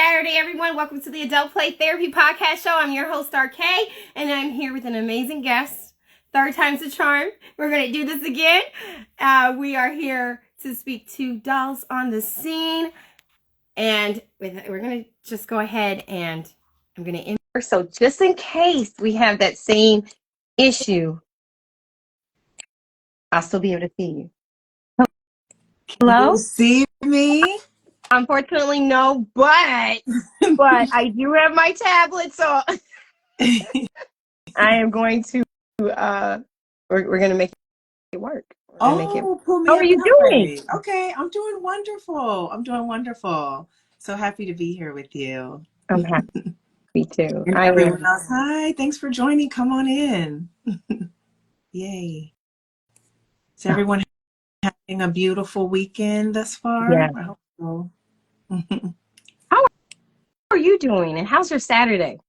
Saturday, everyone. Welcome to the Adult Play Therapy Podcast Show. I'm your host, RK, and I'm here with an amazing guest. Third time's a charm. We're going to do this again. We are here to speak to dolls on the scene, and we're going to just go ahead and I'm going to end. So just in case we have that same issue, I'll still be able to see you. Hello? Can you see me? Unfortunately, no, but I do have my tablet, so I am going to, we're going to make it work. Pull me How up are you that doing? way. Okay, I'm doing wonderful. So happy to be here with you. I'm happy. Me too. And everyone else, hi, thanks for joining. Come on in. Yay. Is everyone having a beautiful weekend thus far? Yeah. I hope so. How are you doing? And how's your Saturday?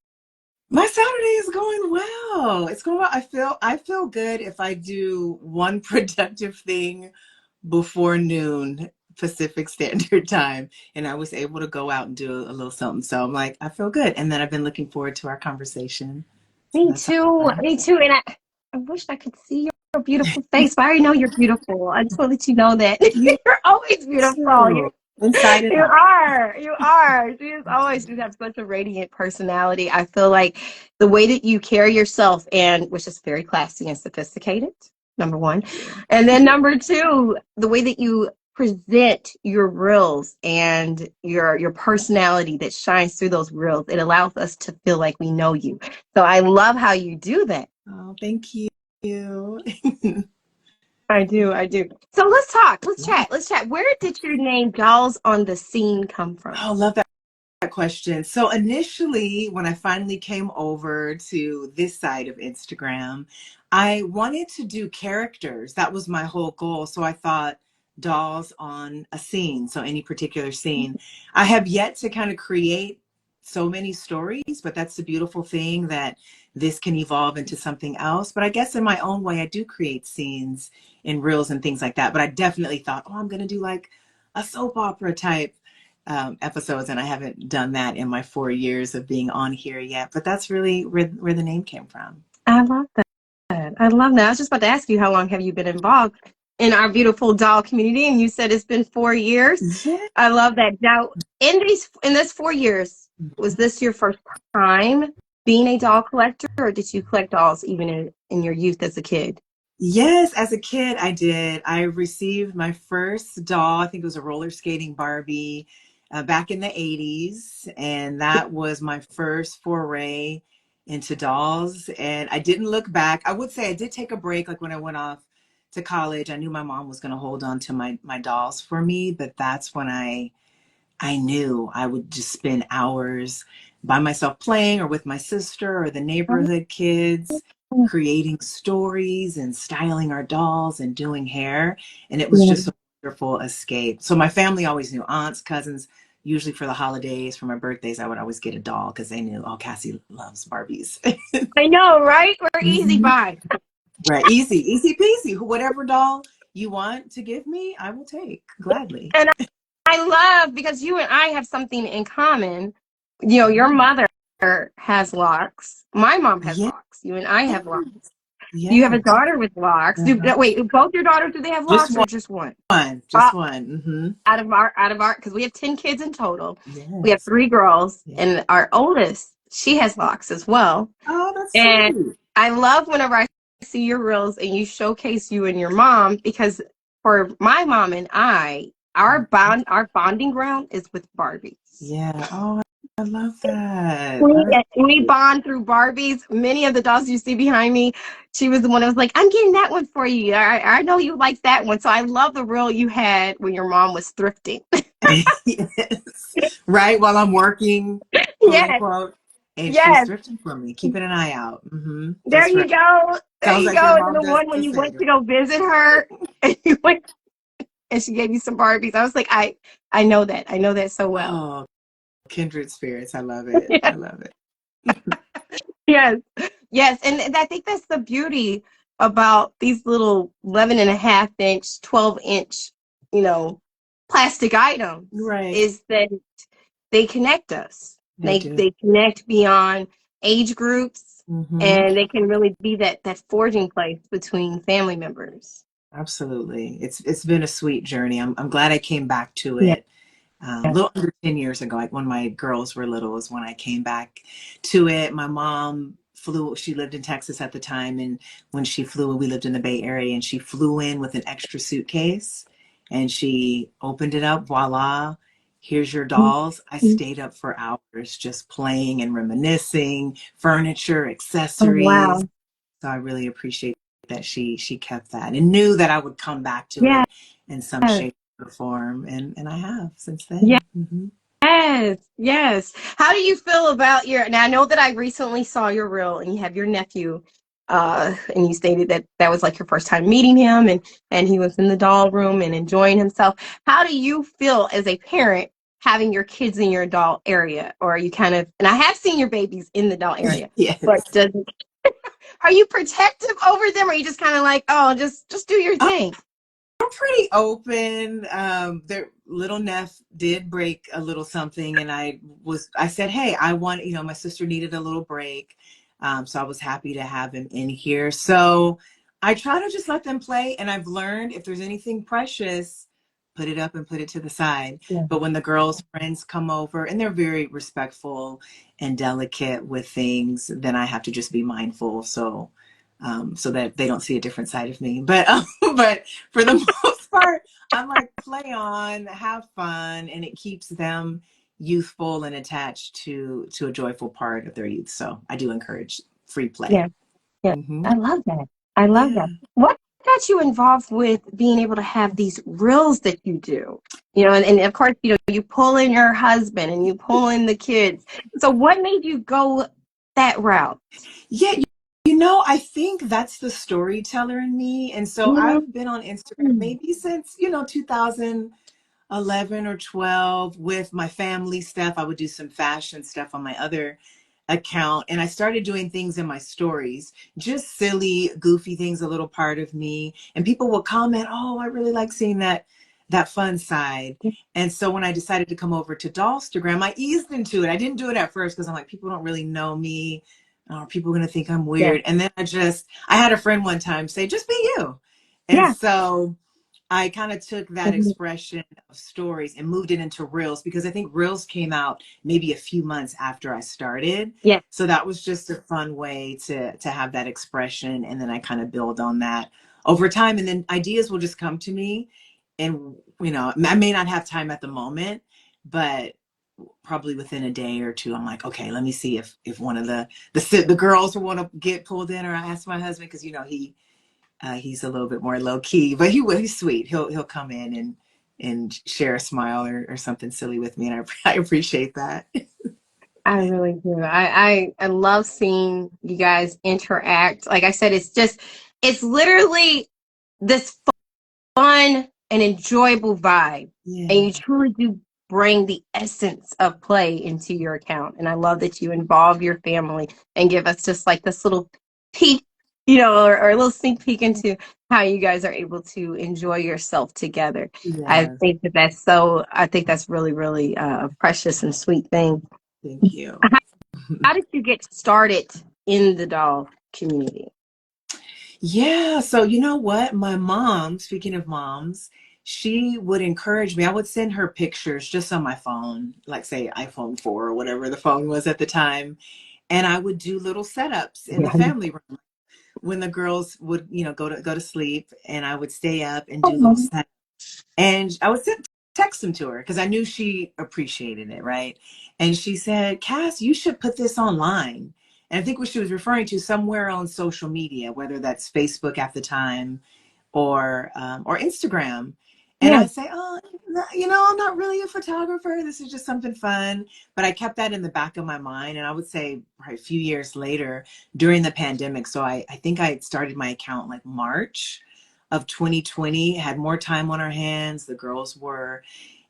My Saturday is going well. It's going well. I feel good if I do one productive thing before noon Pacific Standard Time, and I was able to go out and do a little something. So I'm like, I feel good. And then I've been looking forward to our conversation. Me too. And I wish I could see your beautiful face, but I already know you're beautiful. I just want to let you know that you're always beautiful. Inside and out. You are. You have such a radiant personality. I feel like the way that you carry yourself, and which is very classy and sophisticated, number one. And then number two, the way that you present your reels and your personality that shines through those reels, it allows us to feel like we know you. So I love how you do that. Oh, thank you. I do. So let's talk. Let's chat. Where did your name Dolls on the Scene come from? Oh, love that question. So initially, when I finally came over to this side of Instagram, I wanted to do characters. That was my whole goal. So I thought dolls on a scene. So any particular scene. I have yet to kind of create so many stories, but that's the beautiful thing, that this can evolve into something else. But I guess in my own way, I do create scenes in reels and things like that. But I definitely thought, oh, I'm going to do like a soap opera type episodes, and I haven't done that in my 4 years of being on here yet. But that's really where the name came from. I love that. I was just about to ask you, how long have you been involved in our beautiful doll community? And you said it's been 4 years. Yeah. I love that. Now, in this 4 years, was this your first time being a doll collector, or did you collect dolls even in your youth as a kid? Yes, as a kid, I did. I received my first doll. I think it was a roller skating Barbie back in the 80s. And that was my first foray into dolls. And I didn't look back. I would say I did take a break. Like when I went off to college, I knew my mom was going to hold on to my dolls for me. But that's when I knew I would just spend hours by myself playing, or with my sister or the neighborhood kids, creating stories and styling our dolls and doing hair. And it was just a wonderful escape. So my family always knew, aunts, cousins, usually for the holidays, for my birthdays, I would always get a doll because they knew, oh, Cassie loves Barbies. I know, right? We're easy buy. Right. Easy peasy. Whatever doll you want to give me, I will take gladly. And I love, because you and I have something in common. You know, your mother has locks. My mom has locks. You and I have locks. Yeah. You have a daughter with locks. Wait, both your daughters, do they have locks, or just one? Just one. Mm-hmm. Out of our, because we have 10 kids in total. Yes. We have 3 girls, and our oldest, she has locks as well. Oh, that's sweet. I love whenever I see your reels and you showcase you and your mom, because for my mom and I, our bonding ground is with Barbies. Yeah. Oh, I love that. We bond through Barbies. Many of the dolls you see behind me, she was the one that was like, I'm getting that one for you. I know you like that one. So I love the reel you had when your mom was thrifting. Yes. Right, while I'm working, quote unquote. And she's thrifting for me, keeping an eye out. Mm-hmm. There you go. There you go. And the one when you went to go visit her, and you went, and she gave you some Barbies. I was like, I know that. I know that so well. Oh, kindred spirits. I love it. Yeah. I love it. Yes. And I think that's the beauty about these little 11.5-inch, 12-inch, plastic items. Right. Is that they connect us. They do. They connect beyond age groups, Mm-hmm. and they can really be that forging place between family members. Absolutely. It's been a sweet journey. I'm glad I came back to Yeah. it. A little under 10 years ago, like when my girls were little, is when I came back to it. My mom flew, she lived in Texas at the time. And when she flew, we lived in the Bay Area, and she flew in with an extra suitcase and she opened it up. Voila, here's your dolls. I Mhm. stayed up for hours just playing and reminiscing, furniture, Oh, accessories. wow. So I really appreciate that she kept that and knew that I would come back to Yes. it in some shape or form, and I have since Yes. then. Mm-hmm. Yes, yes. How do you feel about your, now I know that I recently saw your reel and you have your nephew, and you stated that that was like your first time meeting him and he was in the doll room and enjoying himself. How do you feel as a parent having your kids in your doll area? Or are you kind of, and I have seen your babies in the doll area, but Yes. are you protective over them or are you just kind of like, oh, just do your thing? I'm pretty open. Their little Neff did break a little something, and I said, hey, I want, my sister needed a little break. So I was happy to have him in here. So I try to just let them play. And I've learned if there's anything precious, put it up and put it to the side. Yeah. But when the girls' friends come over and they're very respectful and delicate with things, then I have to just be mindful. So that they don't see a different side of me. But for the most part, I'm like, play on, have fun, and it keeps them youthful and attached to a joyful part of their youth. So I do encourage free play. Yeah. Yeah, Hmm. I love that. I love that. Yeah. What got you involved with being able to have these reels that you do? You know, and of course, you know, you pull in your husband and you pull in the kids. So what made you go that route? Yeah. I think that's the storyteller in me. And so Mhm. I've been on Instagram maybe since, 2011 or 12 with my family stuff. I would do some fashion stuff on my other account. And I started doing things in my stories, just silly, goofy things, a little part of me. And people will comment, oh, I really like seeing that fun side. And so when I decided to come over to Dollstagram, I eased into it. I didn't do it at first because I'm like, people don't really know me. Are people going to think I'm Yeah. weird? And then I had a friend one time say, just be you. And Yeah. so I kind of took that Mhm. expression of stories and moved it into reels because I think reels came out maybe a few months after I started. Yeah. So that was just a fun way to have that expression. And then I kind of build on that over time. And then ideas will just come to me. And, I may not have time at the moment, but probably within a day or two, I'm like, okay, let me see if one of the girls will want to get pulled in, or I ask my husband, because he's a little bit more low key, but he's sweet. He'll come in and share a smile or something silly with me, and I appreciate that. I really do. I love seeing you guys interact. Like I said, it's literally this fun and enjoyable vibe. And Yeah, you truly do bring the essence of play into your account. And I love that you involve your family and give us just like this little peek, you know, or a little sneak peek into how you guys are able to enjoy yourself together. yeah. I think that's really, really a precious and sweet thing. Thank you. How did you get started in the doll community? Yeah. So you know what? My mom, speaking of moms, she would encourage me. I would send her pictures just on my phone, like say iPhone 4 or whatever the phone was at the time. And I would do little setups in the family room when the girls would, go to sleep, and I would stay up and do little setups. And I would text them to her because I knew she appreciated it, right? And she said, Cass, you should put this online. And I think what she was referring to, somewhere on social media, whether that's Facebook at the time or Instagram. And Yeah. I say, oh, I'm not really a photographer. This is just something fun. But I kept that in the back of my mind. And I would say probably a few years later during the pandemic. So I think I started my account like March of 2020, had more time on our hands. The girls were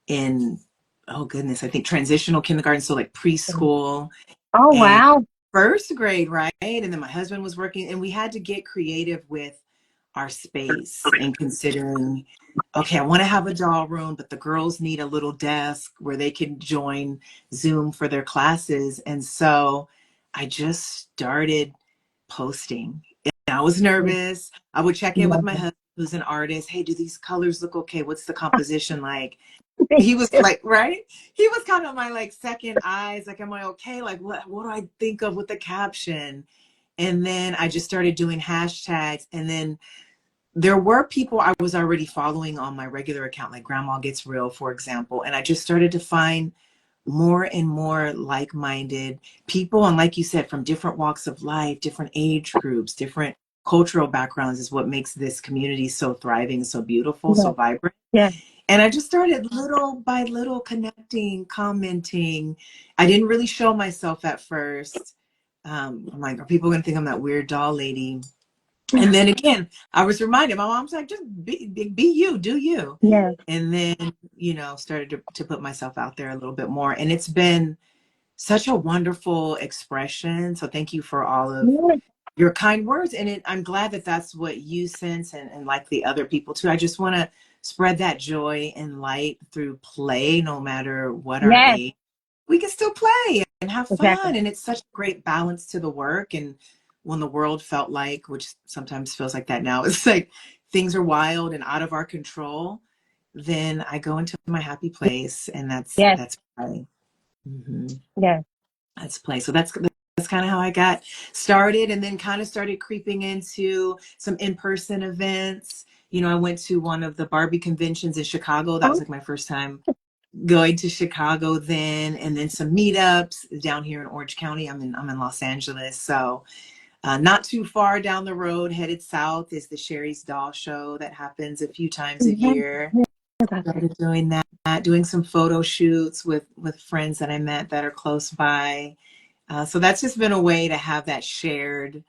in, oh goodness, I think transitional kindergarten. So like preschool Oh, and wow. first grade, right? And then my husband was working, and we had to get creative with our space and considering, okay, I want to have a doll room, but the girls need a little desk where they can join Zoom for their classes. And so I just started posting. And I was nervous. I would check in with my husband, who's an artist. Hey, do these colors look okay? What's the composition like? He was like, right? He was kind of my like second eyes. Like, am I okay? Like, what do I think of with the caption? And then I just started doing hashtags. And then there were people I was already following on my regular account, like Grandma Gets Real, for example. And I just started to find more and more like-minded people. And like you said, from different walks of life, different age groups, different cultural backgrounds is what makes this community so thriving, so beautiful, so vibrant. Yeah. And I just started little by little connecting, commenting. I didn't really show myself at first. I'm like, are people going to think I'm that weird doll lady? And then again, I was reminded, my mom's like, just be you, do you. Yeah. And then, started to put myself out there a little bit more. And it's been such a wonderful expression. So thank you for all of your kind words. And I'm glad that that's what you sense and like the other people too. I just want to spread that joy and light through play, no matter what our age. We can still play and have fun. And it's such a great balance to the work. And when the world felt like, which sometimes feels like that now, it's like things are wild and out of our control, then I go into my happy place, and that's play. Mm-hmm. Yeah. That's play. So that's kind of how I got started, and then kind of started creeping into some in-person events. I went to one of the Barbie conventions in Chicago. That was like my first time going to Chicago then, and then some meetups down here in Orange County. I'm in Los Angeles. So not too far down the road, headed south, is the Sherry's Doll Show that happens a few times a year. Started doing that, doing some photo shoots with friends that I met that are close by. So that's just been a way to have that shared,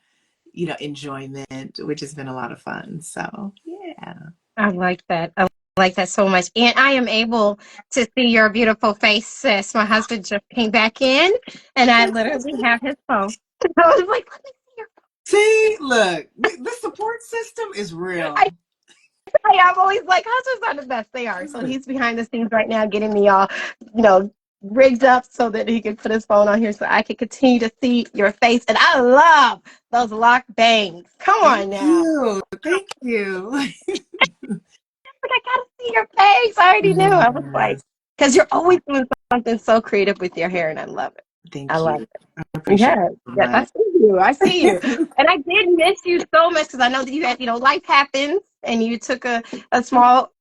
enjoyment, which has been a lot of fun. So, yeah. I like that. I like that so much. And I am able to see your beautiful face, sis. My husband just came back in, and I literally have his phone. I was like, let me see your phone. See, look, the support system is real. I'm always like, husbands are the best. They are. So he's behind the scenes right now getting me all, rigged up so that he can put his phone on here so I can continue to see your face. And I love those lock bangs. Come on now. Thank you. Like, I gotta see your face. I already knew. I was like, because you're always doing something so creative with your hair, and I love it. Thank I love you. it. I appreciate it. Yes, I see you. I see you. And I did miss you so much because I know that you had, life happens, and you took a small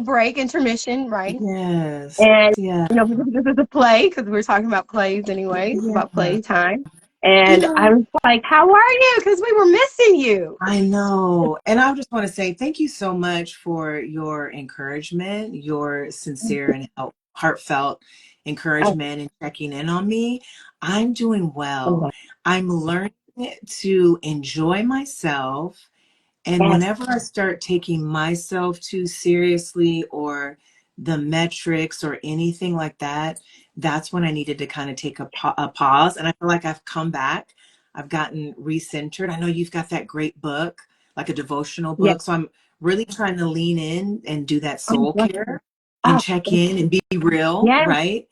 break, intermission, right? Yes. And Yeah. this is a play because we're talking about plays anyway, about play time. And Yeah. I was like, how are you? Because we were missing you. I know. And I just want to say thank you so much for your encouragement, your sincere and heartfelt encouragement and checking in on me. I'm doing well. I'm learning to enjoy myself. And whenever I start taking myself too seriously, or the metrics or anything like that, that's when I needed to kind of take a pause. And I feel like I've come back. I've gotten recentered. I know you've got that great book, like a devotional book. So I'm really trying to lean in and do that soul care and check in and be real, right?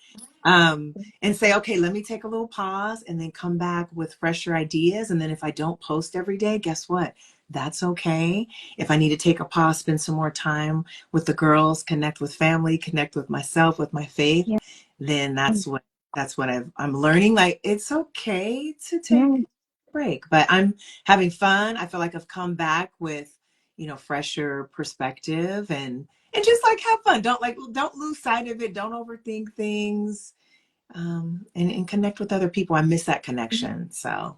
And say, okay, let me take a little pause and then come back with fresher ideas. And then if I don't post every day, guess what? That's okay. If I need to take a pause, spend some more time with the girls, connect with family, connect with myself, with my faith, then that's what I'm learning. Like, it's okay to take a break, but I'm having fun. I feel like I've come back with, fresher perspective and just like have fun. Don't lose sight of it. Don't overthink things. And connect with other people. I miss that connection. So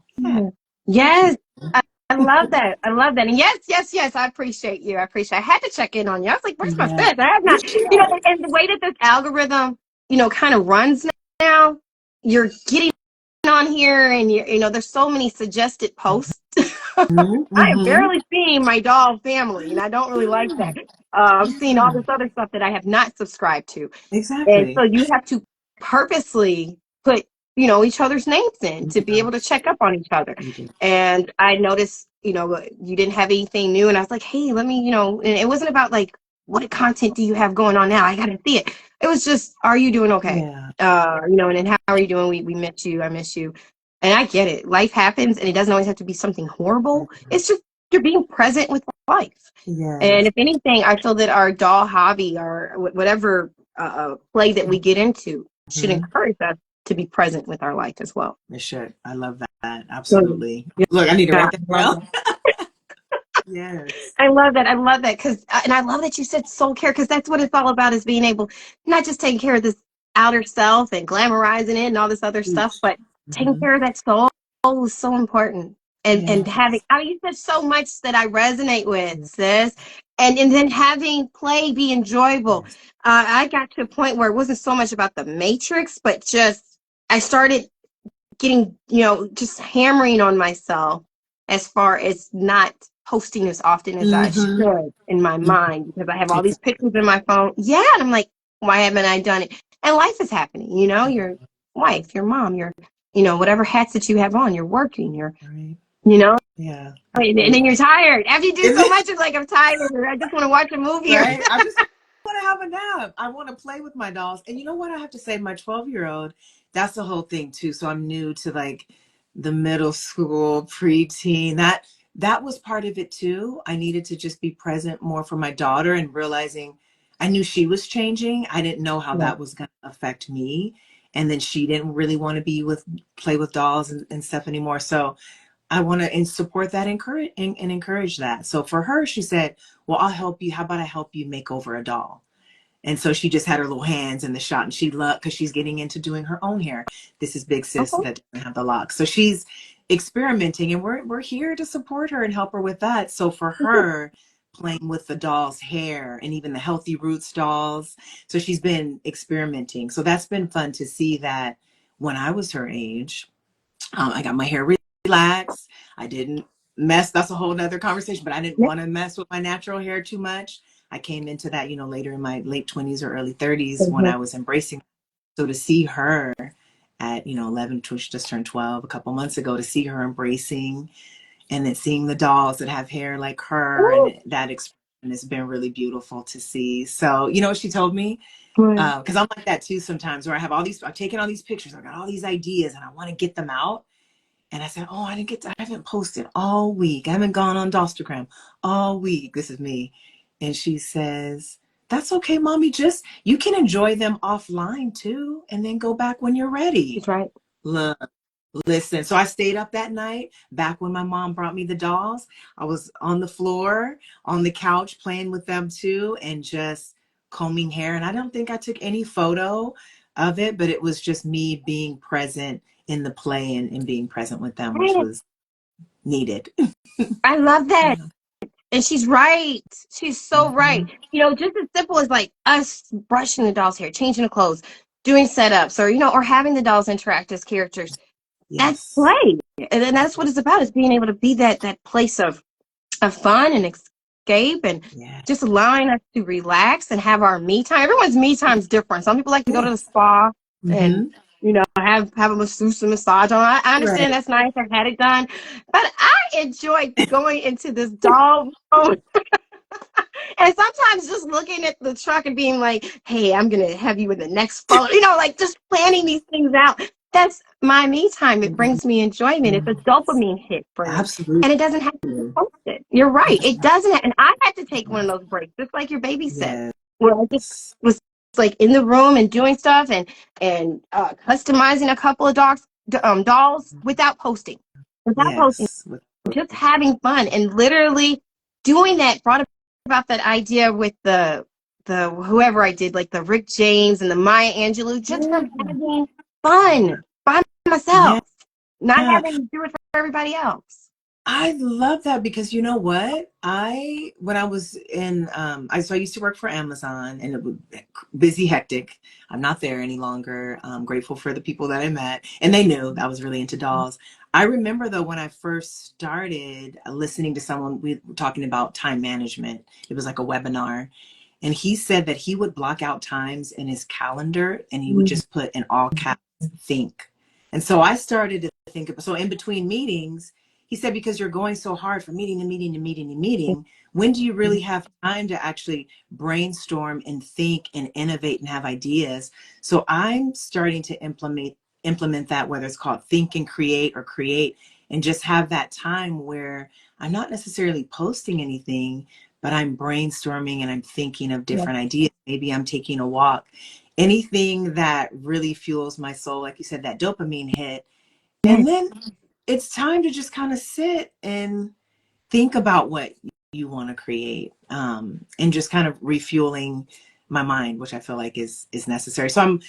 yes. I love that. I love that. And yes. I appreciate you. I had to check in on you. I was like, where's my sis? I have not, and the way that this algorithm, kind of runs now, you're getting on here and there's so many suggested posts. I am barely seeing my doll family, and I don't really like that. I'm seeing all this other stuff that I have not subscribed to. Exactly. And so you have to purposely put each other's names in to be Yeah, able to check up on each other. you do. And I noticed, you didn't have anything new. And I was like, hey, let me, and it wasn't about like, what content do you have going on now? I got to see it. It was just, are you doing okay? Yeah. And then how are you doing? We miss you. I miss you. And I get it. Life happens and it doesn't always have to be something horrible. It's just you're being present with life. And Yes. if anything, I feel that our doll hobby or whatever play that we get into should Hmm. encourage us to be present with our life as well. It should. I love that. So, Absolutely. Look, I need to yeah, write that I love down. that. Yes. I love that. I love that because, and I love that you said soul care because that's what it's all about is being able, not just taking care of this outer self and glamorizing it and all this other stuff, Each. but taking Hmm. care of that soul is so important. And having, Yes. I mean, you said so much that I resonate with, sis. And then having play be enjoyable. Yes. I got to a point where it wasn't so much about the matrix, but just I started getting, just hammering on myself as far as not posting as often as I Hmm. should in my Hmm. mind because I have all these Exactly. pictures in my phone. Yeah. And I'm like, why haven't I done it? And life is happening, your wife, your mom, your, whatever hats that you have on, you're working, Right. you know, Yeah. and then you're tired. After you do Is so it much, it's like, I'm tired. I just want to watch a movie. Or right? I just want to have a nap. I want to play with my dolls. And you know what? I have to say, my 12-year-old, that's the whole thing too. So I'm new to like the middle school, preteen. That was part of it too. I needed to just be present more for my daughter and realizing I knew she was changing. I didn't know how Yeah. that was going to affect me. And then she didn't really want to play with dolls and stuff anymore. So I want to support that, and encourage that. So for her, she said, well, I'll help you. How about I help you make over a doll? And so she just had her little hands in the shot, and she loved because she's getting into doing her own hair. This is big sis Okay. that doesn't have the locks. So she's experimenting, and we're here to support her and help her with that. So for her, playing with the doll's hair and even the Healthy Roots dolls. So she's been experimenting. So that's been fun to see that when I was her age, I got my hair relaxed. I didn't mess. That's a whole nother conversation, but I didn't Yeah. want to mess with my natural hair too much. I came into that, later in my late 20s or early 30s when I was embracing. So to see her at, 11, she just turned 12 a couple months ago, to see her embracing and then seeing the dolls that have hair like her Woo. and that expression has been really beautiful to see. So, you know what she told me? Right. Because I'm like that too sometimes where I've taken all these pictures, I've got all these ideas and I want to get them out. And I said, oh, I haven't posted all week. I haven't gone on Instagram all week. This is me. And she says, that's okay, mommy. You can enjoy them offline too. And then go back when you're ready. She's right. Look, listen. So I stayed up that night back when my mom brought me the dolls. I was on the floor, on the couch, playing with them too, and just combing hair. And I don't think I took any photo of it, but it was just me being present in the play and being present with them, which was needed. I love that. Yeah. And she's right. She's so right. Mhm. Just as simple as like us brushing the doll's hair, changing the clothes, doing setups, or having the dolls interact as characters. That's Yes. play. And then that's what it's about, is being able to be that place of fun and escape and Yeah. just allowing us to relax and have our me time. Everyone's me time is different. Some people like to go to the Yes. spa and Hmm. have a masseuse and massage on. I understand Right. that's nice. I've had it done, but I enjoy going into this doll mode. And sometimes just looking at the truck and being like, hey, I'm going to have you in the next photo, like just planning these things out. That's my me time. It brings me enjoyment. It's a Yes. dopamine hit for me. Absolutely. And it doesn't have to be posted. You're right. Yes. It doesn't. And I had to take one of those breaks, just like your baby said, Yes. where I just was like in the room and doing stuff and customizing a couple of dolls without posting, Yes. just having fun and literally doing that brought about that idea with the whoever I did, like the Rick James and the Maya Angelou, just from Yeah. having fun by Yeah. myself, not having to do it for everybody else. I love that because you know what? When I was in, I used to work for Amazon and it was busy, hectic. I'm not there any longer. I'm grateful for the people that I met and they knew I was really into dolls. I remember though, when I first started listening to someone, we were talking about time management. It was like a webinar. And he said that he would block out times in his calendar and he would just put in all caps, think. And so I started to think of, so in between meetings, he said, because you're going so hard from meeting to meeting to meeting to meeting, when do you really have time to actually brainstorm and think and innovate and have ideas? So I'm starting to implement that, whether it's called think and create or create, and just have that time where I'm not necessarily posting anything, but I'm brainstorming and I'm thinking of Yeah. different ideas. Maybe I'm taking a walk. Anything that really fuels my soul, like you said, that dopamine hit. Yeah. And then it's time to just kind of sit and think about what you want to create, and just kind of refueling my mind, which I feel like is necessary. So I'm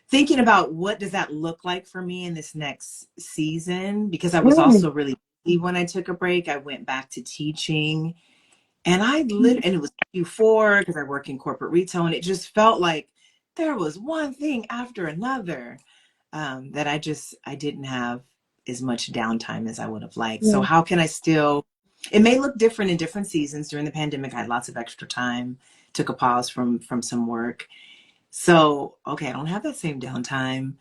thinking about what does that look like for me in this next season, because I was Mm. also really busy when I took a break. I went back to teaching, and and it was Q4 because I work in corporate retail, and it just felt like there was one thing after another, that I didn't have as much downtime as I would have liked. So Yeah. how can I still, it may look different in different seasons. During the pandemic, I had lots of extra time, took a pause from some work. So, okay, I don't have that same downtime.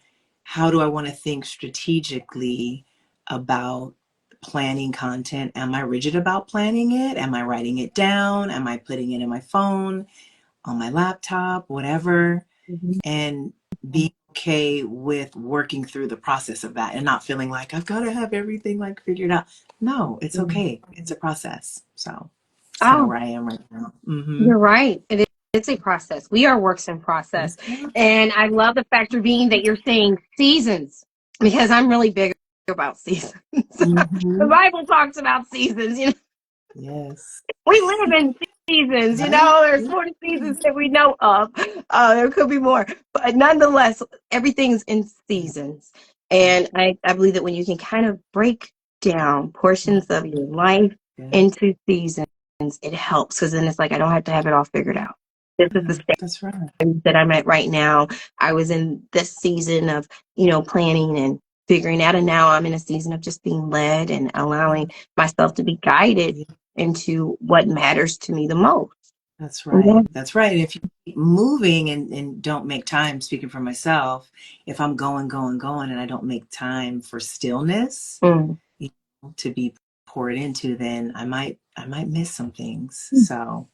How do I want to think strategically about planning content? Am I rigid about planning it? Am I writing it down? Am I putting it in my phone, on my laptop, whatever? Mhm. And being okay with working through the process of that and not feeling like I've got to have everything like figured out. No, it's Mm. okay. It's a process. So it's kind of Oh, where I am right now. Mm-hmm. you're right. It's a process. We are works in process. And I love the factor being that you're saying seasons, because I'm really big about seasons. The Mm-hmm. Bible talks about seasons. Yes. We live in seasons, there's 40 seasons that we know of. There could be more, but nonetheless, everything's in seasons. Yeah. And I believe that when you can kind of break down portions of your life Yeah. into seasons, it helps, because then it's like I don't have to have it all figured out. This is the Yeah. That's right. stage that I'm at right now. I was in this season of, planning and figuring out, and now I'm in a season of just being led and allowing myself to be guided Yeah. into what matters to me the most. That's Yeah. right. That's right. And if you keep moving and don't make time, speaking for myself, if I'm going, and I don't make time for stillness, Mm. to be poured into, then I might miss some things. So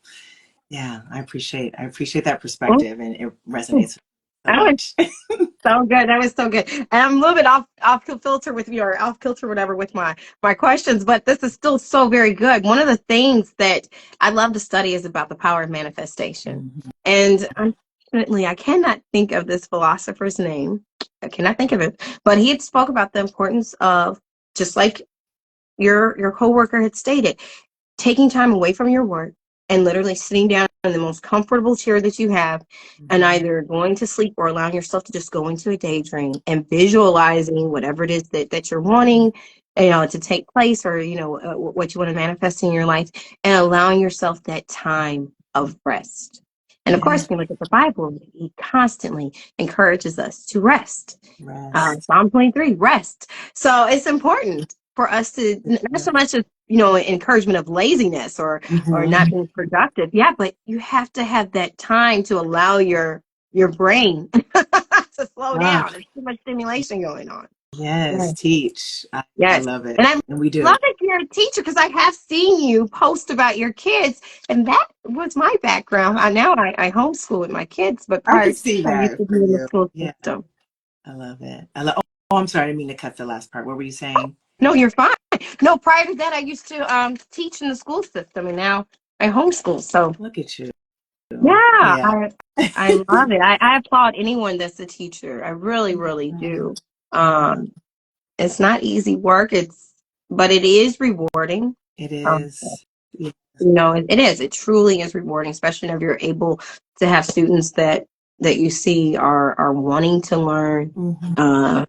yeah, I appreciate that perspective, and it resonates so That was much. so good. That was so good. And I'm a little bit off kilter with you, or off kilter, whatever, with my questions, but this is still so very good. One of the things that I love to study is about the power of manifestation. Mhm. And unfortunately, I cannot think of this philosopher's name. I cannot think of it, but he had spoke about the importance of, just like your coworker had stated, taking time away from your work and literally sitting down in the most comfortable chair that you have, and Mhm. either going to sleep or allowing yourself to just go into a daydream and visualizing whatever it is that you're wanting, to take place, or what you want to manifest in your life, and allowing yourself that time of rest. And of course, Yeah, when we look at the Bible, he constantly encourages us to rest. rest. Psalm 23, rest. So it's important for us to, not so much as, encouragement of laziness or not Mhm. being productive. Yeah, but you have to have that time to allow your brain to slow Ah, down. There's too much stimulation going on. yes, Yes. teach. I Yes. love it, And I and we love do. that you're a teacher, because I have seen you post about your kids, and that was my background. I homeschool with my kids, but I prior could to see that, I used that to for be in the you. school Yeah, system. I love it. Oh, I'm sorry, I didn't mean to cut the last part. What were you saying? No, you're fine. No, prior to that, I used to teach in the school system, and now I homeschool. So Look at you. yeah, Yeah. I love it. I applaud anyone that's a teacher. I really, really do. Yeah, Um, it's not easy work. But it is rewarding. it Um, is. Yeah. it is. It truly is rewarding, especially if you're able to have students that you see are wanting to learn. Mhm. Uh,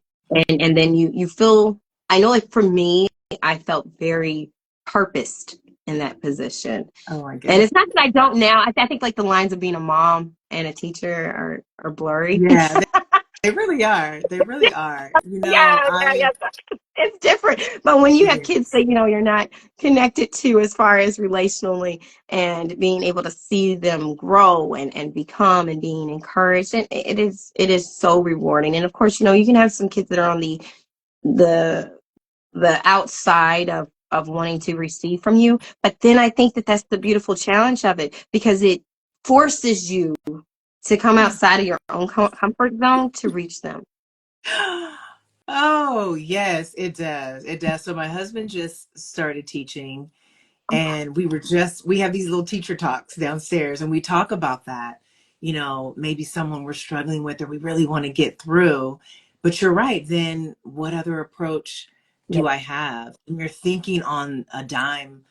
and then you feel. I know, like for me, I felt very purposed in that position. Oh, I get And it. it's not that I don't now. I think like the lines of being a mom and a teacher are blurry. Yeah, they really are. They really are. Yeah. It's different. But when you It have kids is. that you're not connected to as far as relationally, and being able to see them grow and become, and being encouraged, and it is so rewarding. And of course, you can have some kids that are on the the outside of wanting to receive from you. But then I think that that's the beautiful challenge of it, because it forces you to come outside of your own comfort zone to reach them. Oh, yes, it does. It does. So my husband just started teaching, and we have these little teacher talks downstairs, and we talk about that. Maybe someone we're struggling with or we really want to get through. But you're right. Then what other approach Yeah. do I have? And you're thinking on a dime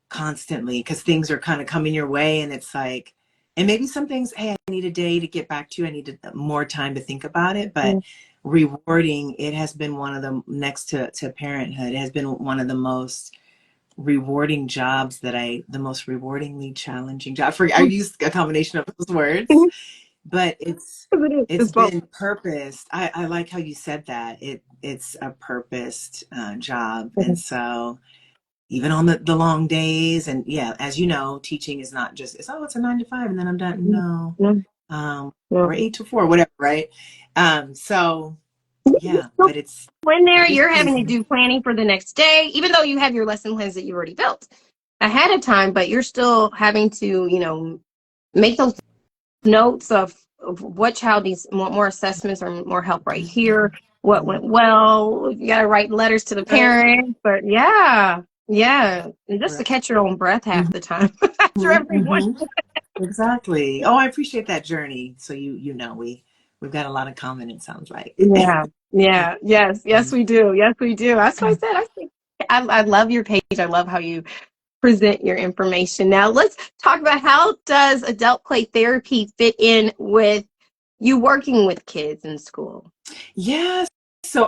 constantly, because things are kind of coming your way, and it's like, and maybe some things, hey, I need a day to get back to, I need more time to think about it. But rewarding, it has been one of the, next to parenthood, it has been one of the most rewarding jobs the most rewardingly challenging job. I used a combination of those words, but it's been purposed. I like how you said that. It's a purposed job. And so even on the long days, and yeah, as you know, teaching is not just, it's a 9 to 5 and then I'm done. No. Or 8 to 4, whatever, right? So yeah, but it's when there, just you're having to amazing. do planning for the next day, even though you have your lesson plans that you already built ahead of time, but you're still having to, make those notes of what child needs more assessments or more help right here, what went well. You got to write letters to the Right. parents, but yeah, and just to Right. catch your own breath half the time after everyone. Mm-hmm. Exactly. Oh, I appreciate that journey. So we've got a lot of common, it sounds like. Yes, we do. Yes, we do. That's what I said. I love your page. I love how you present your information. Now let's talk about, how does adult play therapy fit in with you working with kids in school? Yes.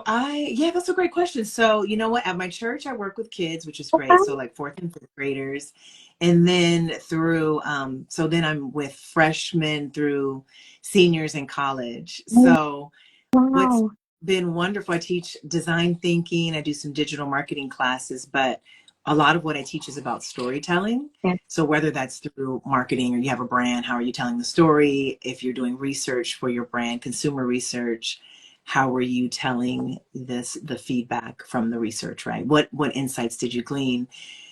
Yeah, that's a great question. So, you know what? At my church, I work with kids, which is great. So, Okay. like fourth and fifth graders. And then so then I'm with freshmen through seniors in college. So, what's Wow. been wonderful, I teach design thinking, I do some digital marketing classes, but a lot of what I teach is about storytelling. Yes. So whether that's through marketing or you have a brand, how are you telling the story? If you're doing research for your brand, consumer research, how are you telling the feedback from the research, right? What insights did you glean?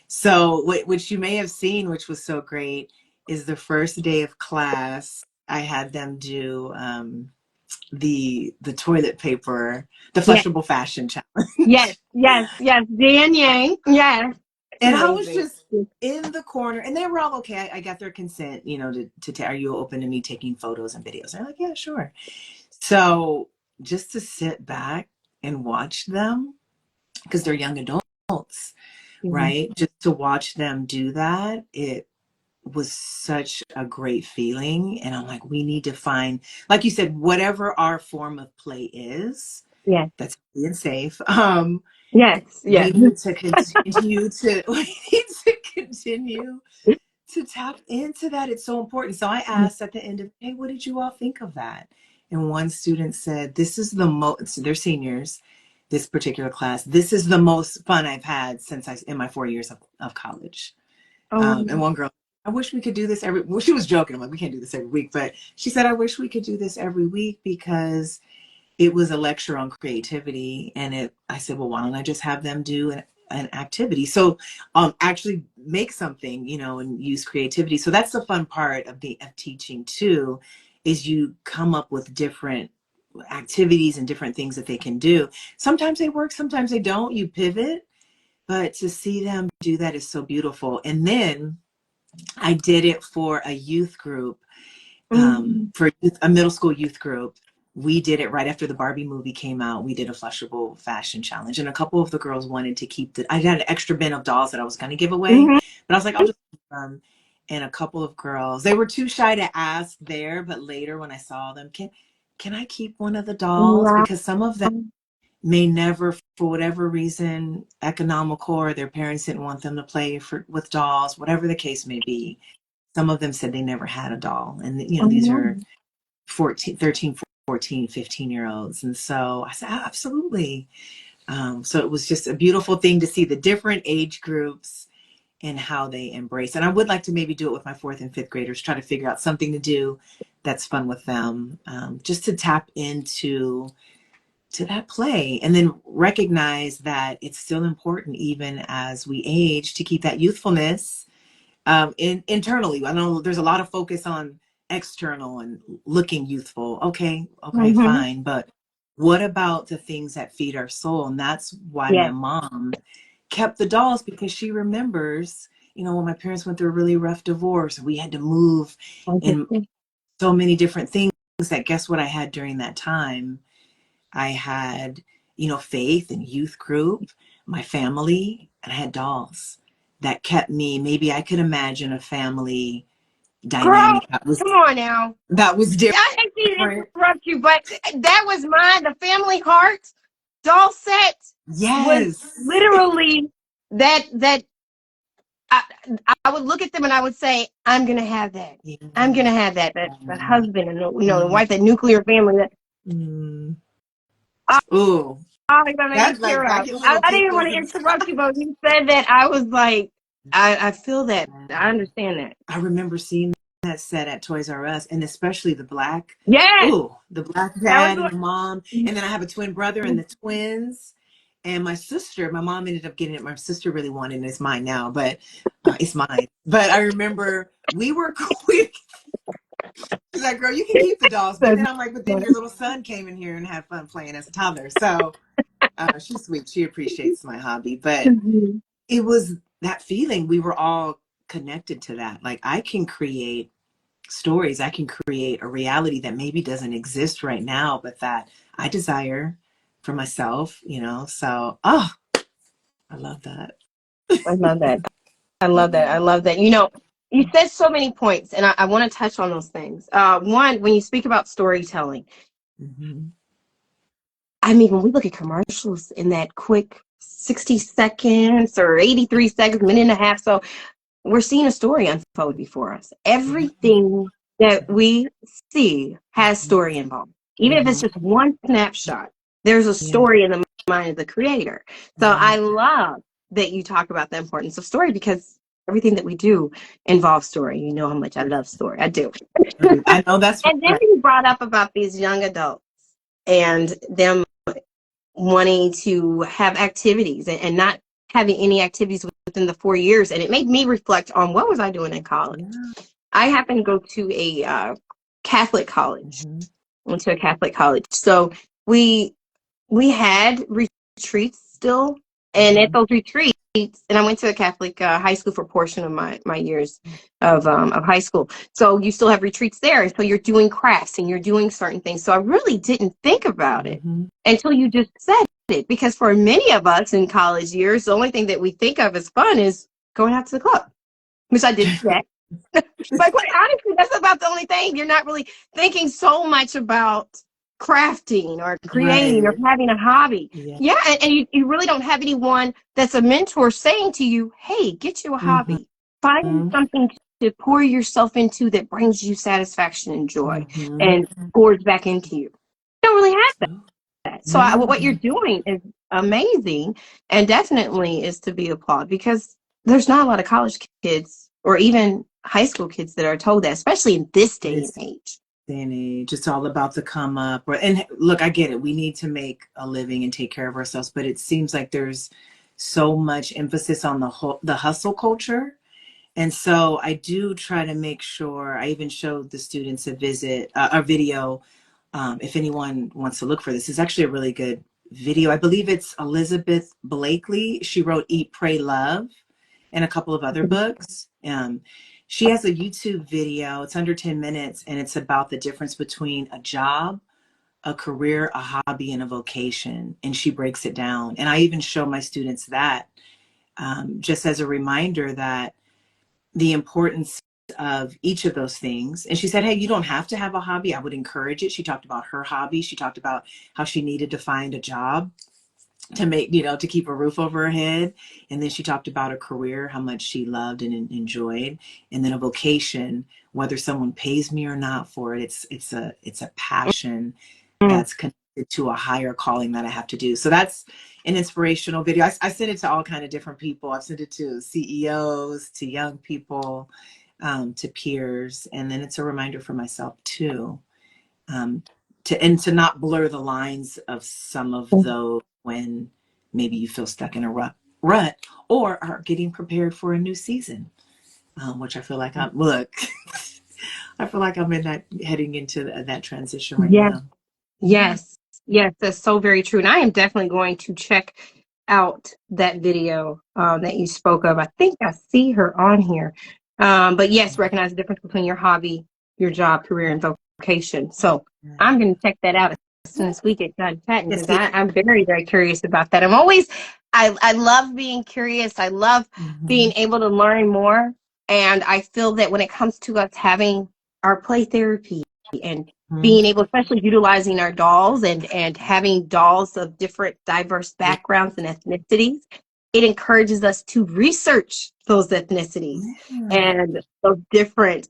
So which you may have seen, which was so great, is the first day of class, I had them do the toilet paper, the Yes. flushable fashion Yes. challenge. Yes. Dan Yang. Yes. And I was Amazing. just in the corner, and they were all okay. I got their consent, to are you open to me taking photos and videos? They're like, yeah, sure. So just to sit back and watch them, because they're young adults, right? Just to watch them do that, it was such a great feeling. And I'm like, we need to find, like you said, whatever our form of play is, Yes. that's being safe. Yes. We Yes. need to continue to we need to continue to tap into that. It's so important. So I asked at the end of, hey, what did you all think of that? And one student said, this is the most, they're seniors, this particular class, this is the most fun I've had in my 4 years of college. And one girl, I wish we could do this well, she was joking. I'm like, we can't do this every week. But she said, I wish we could do this every week, because it was a lecture on creativity. And I said, well, why don't I just have them do an activity? So actually make something, and use creativity. So that's the fun part of teaching too, is you come up with different activities and different things that they can do. Sometimes they work, sometimes they don't. You pivot, but to see them do that is so beautiful. And then I did it for a youth group, a middle school youth group. We did it right after the Barbie movie came out. We did a flushable fashion challenge, and a couple of the girls wanted to keep I had an extra bin of dolls that I was going to give away, but I was like, I'll just keep them. And a couple of girls, they were too shy to ask there, but later when I saw them, can I keep one of the dolls? Wow. Because some of them may never, for whatever reason, economical, or their parents didn't want them to play with dolls, whatever the case may be. Some of them said they never had a doll. And, these are 14, 13, 14, 15-year-olds. And so I said, absolutely. So it was just a beautiful thing to see the different age groups and how they embrace. And I would like to maybe do it with my fourth and fifth graders, try to figure out something to do that's fun with them, just to tap into to that play, and then recognize that it's still important even as we age to keep that youthfulness internally. I know there's a lot of focus on external and looking youthful. Okay, Mm-hmm. fine. But what about the things that feed our soul? And that's why my Yes. mom kept the dolls, because she remembers, when my parents went through a really rough divorce, we had to move in so many different things, that guess what I had during that time? I had, faith and youth group, my family, and I had dolls that kept me. Maybe I could imagine a family Girl, dynamic that was come on now. different. I hate to interrupt you, but that was mine. The Family Heart doll set was Yes. literally that I, I would look at them and I would say, I'm gonna have that. Yeah. I'm gonna have that. That husband and the Mm, wife, that nuclear family. That mm. Ooh, I'm gonna that's take care like, I of. get I little didn't even want tingles to and interrupt you, but when you said that, I was like, I feel that. I understand that. I remember seeing that set at Toys R Us, and especially Yes, the black that was dad and the mom. what. And then I have a twin brother and the twins. And my sister, my mom ended up getting it. My sister really wanted it. It's mine now, but it's mine. But I remember we were quick. She's like, girl, you can keep the dolls. But then I'm like, but then your little son came in here and had fun playing as a toddler. So she's sweet. She appreciates my hobby. But it was that feeling. We were all connected to that. Like, I can create stories. I can create a reality that maybe doesn't exist right now, but that I desire for myself. So, I love that. I love that. I love that. I love that. You said so many points, and I want to touch on those things. One, when you speak about storytelling, Mm-hmm. I mean, when we look at commercials in that quick 60 seconds or 83 seconds, minute and a half, so we're seeing a story unfold before us. Everything that we see has story involved. Even if it's Mm-hmm. just one snapshot, there's a Yeah. story in the mind of the creator. So Yeah. I love that you talk about the importance of story, because everything that we do involves story. You know how much I love story. I do. I know that's And then right. you brought up about these young adults and them wanting to have activities and not having any activities within the 4 years. And it made me reflect on, what was I doing in college? Yeah. I happened to go to a Catholic college. Mm-hmm. Went to a Catholic college. So we we had retreats still, and at Mm-hmm. those retreats, and I went to a Catholic high school for a portion of my years of high school. So you still have retreats there, and so you're doing crafts and you're doing certain things. So I really didn't think about it Mm-hmm. until you just said it, because for many of us in college years, the only thing that we think of as fun is going out to the club, which I did that. But quite honestly, that's about the only thing. You're not really thinking so much about crafting or creating or Right. having a hobby. Yeah. Yeah, and you really don't have anyone that's a mentor saying to you, hey, get you a Mm-hmm. hobby. Find something to pour yourself into that brings you satisfaction and joy Mm-hmm. and pours back into you. You don't really have Oh, that. So what you're no. doing is amazing, and definitely is to be applauded, because there's not a lot of college kids or even high school kids that are told that, especially in this day and This age. day and age, it's all about the come up. And look, I get it. We need to make a living and take care of ourselves, but it seems like there's so much emphasis on the hustle culture. And so I do try to make sure. I even showed the students a video. If anyone wants to look for this, it's actually a really good video. I believe it's Elizabeth Blakely. She wrote Eat, Pray, Love and a couple of other books. She has a YouTube video. It's under 10 minutes, and it's about the difference between a job, a career, a hobby, and a vocation. And she breaks it down. And I even show my students that, just as a reminder that the importance of each of those things. And she said, hey, you don't have to have a hobby. I would encourage it. She talked about her hobby. She talked about how she needed to find a job to make, to keep a roof over her head. And then she talked about a career, how much she loved and enjoyed. And then a vocation, whether someone pays me or not for it, it's a passion Mm. that's connected to a higher calling that I have to do. So that's an inspirational video. I send it to all kind of different people. I've sent it to CEOs, to young people, to peers. And then it's a reminder for myself too. to not blur the lines of some of those when maybe you feel stuck in a rut or are getting prepared for a new season, which I feel like I feel like I'm in that heading into that transition right Yes, now. yes, yes, that's so very true. And I am definitely going to check out that video that you spoke of. I think I see her on here. But yes, recognize the difference between your hobby, your job, career, and vocation. So I'm going to check that out as soon as we get done chatting Yes, because I'm very, very curious about that. I love being curious. I love being able to learn more. And I feel that when it comes to us having our play therapy and being able, especially utilizing our dolls and having dolls of different diverse yeah. backgrounds and ethnicities, it encourages us to research those ethnicities and those different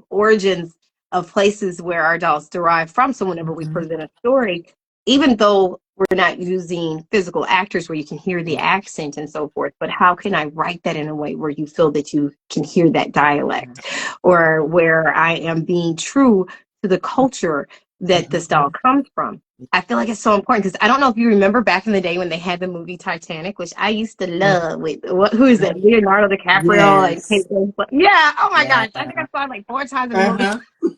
origins of places where our dolls derive from. So whenever we present a story, even though we're not using physical actors where you can hear the accent and so forth, but how can I write that in a way where you feel that you can hear that dialect, or where I am being true to the culture that this doll comes from? I feel like it's so important because I don't know if you remember back in the day when they had the movie Titanic, which I used to love. With who is that? Leonardo DiCaprio and Kate Yes. Winslet. Yeah. Oh my Yeah. gosh, I think I saw it like 4 times in the movie. Uh-huh. We